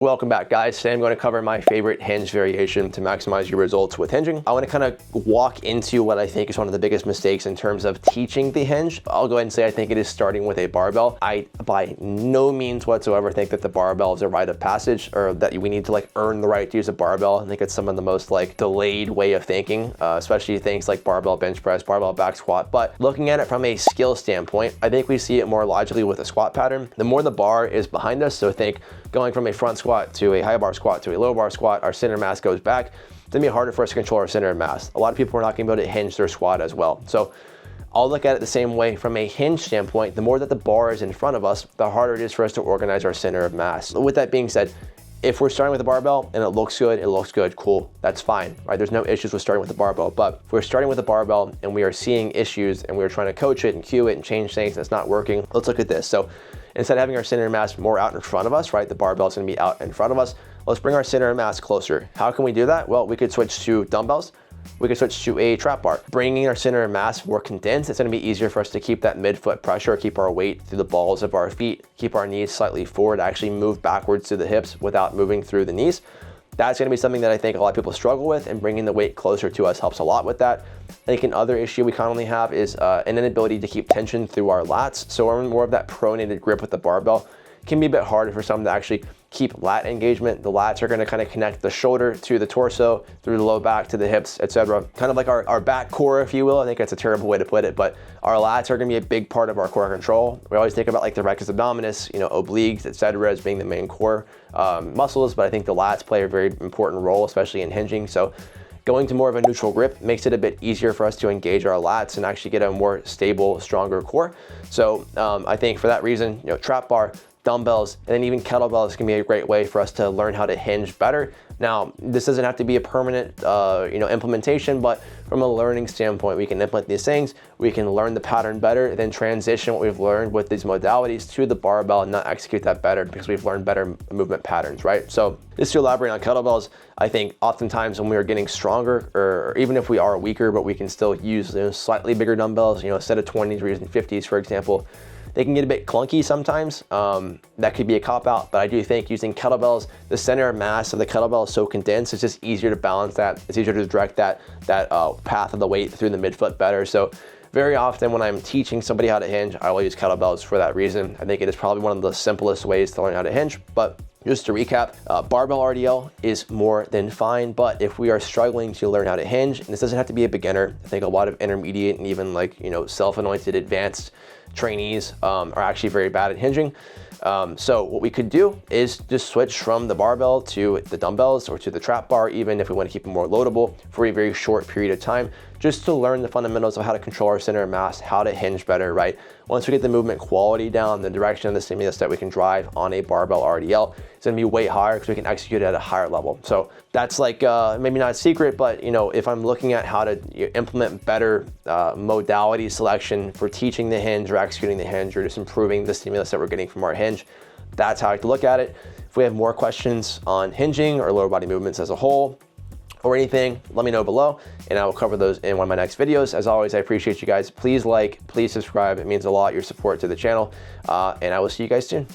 Welcome back, guys. Today I'm going to cover my favorite hinge variation to maximize your results with hinging. I want to kind of walk into what I think is one of the biggest mistakes in terms of teaching the hinge. I'll go ahead and say I think it is starting with a barbell. I by no means whatsoever think that the barbell is a rite of passage, or that we need to like earn the right to use a barbell. I think it's some of the most like delayed way of thinking, especially things like barbell bench press, barbell back squat. But looking at it from a skill standpoint, I think we see it more logically with a squat pattern. The more the bar is behind us, so think going from a front squat to a high bar squat to a low bar squat, our center mass goes back. It's gonna be harder for us to control our center mass. A lot of people are not gonna be able to hinge their squat as well. So I'll look at it the same way from a hinge standpoint. The more that the bar is in front of us, the harder it is for us to organize our center of mass. With that being said, if we're starting with a barbell and it looks good, cool, that's fine, right? There's no issues with starting with the barbell. But if we're starting with a barbell and we are seeing issues and we're trying to coach it and cue it and change things and it's not working, let's look at this. So instead of having our center mass more out in front of us, right? The barbell is gonna be out in front of us. Let's bring our center mass closer. How can we do that? Well, we could switch to dumbbells. We could switch to a trap bar. Bringing our center mass more condensed, it's gonna be easier for us to keep that midfoot pressure, keep our weight through the balls of our feet, keep our knees slightly forward, actually move backwards to the hips without moving through the knees. That's gonna be something that I think a lot of people struggle with, and bringing the weight closer to us helps a lot with that. I think another issue we commonly have is an inability to keep tension through our lats. So we're in more of that pronated grip with the barbell. It can be a bit harder for some to actually keep lat engagement. The lats are gonna kind of connect the shoulder to the torso, through the low back to the hips, etc. Kind of like our back core, if you will. I think that's a terrible way to put it, but our lats are gonna be a big part of our core control. We always think about like the rectus abdominis, obliques, etc. as being the main core muscles, but I think the lats play a very important role, especially in hinging. So going to more of a neutral grip makes it a bit easier for us to engage our lats and actually get a more stable, stronger core. So I think for that reason, trap bar, dumbbells, and then even kettlebells can be a great way for us to learn how to hinge better. Now, this doesn't have to be a permanent implementation, but from a learning standpoint, we can implement these things, we can learn the pattern better, then transition what we've learned with these modalities to the barbell and not execute that better because we've learned better movement patterns, right? So just to elaborate on kettlebells, I think oftentimes when we are getting stronger, or even if we are weaker, but we can still use slightly bigger dumbbells, instead of 20s, we're using 50s, for example. They can get a bit clunky sometimes. That could be a cop-out, but I do think using kettlebells, the center of mass of the kettlebell is so condensed, it's just easier to balance that. It's easier to direct that path of the weight through the midfoot better. So very often when I'm teaching somebody how to hinge, I will use kettlebells for that reason. I think it is probably one of the simplest ways to learn how to hinge. But just to recap, barbell RDL is more than fine, but if we are struggling to learn how to hinge, and this doesn't have to be a beginner, I think a lot of intermediate and even like, self-anointed advanced trainees are actually very bad at hinging. So what we could do is just switch from the barbell to the dumbbells or to the trap bar, even if we want to keep it more loadable for a very short period of time, just to learn the fundamentals of how to control our center of mass, how to hinge better, right? Once we get the movement quality down, the direction of the stimulus that we can drive on a barbell RDL, it's gonna be way higher because we can execute it at a higher level. So that's like, maybe not a secret, but if I'm looking at how to implement better modality selection for teaching the hinge or executing the hinge or just improving the stimulus that we're getting from our hinge, that's how I like to look at it. If we have more questions on hinging or lower body movements as a whole, or anything, let me know below and I will cover those in one of my next videos. As always, I appreciate you guys. Please like, please subscribe. It means a lot, your support to the channel. And I will see you guys soon.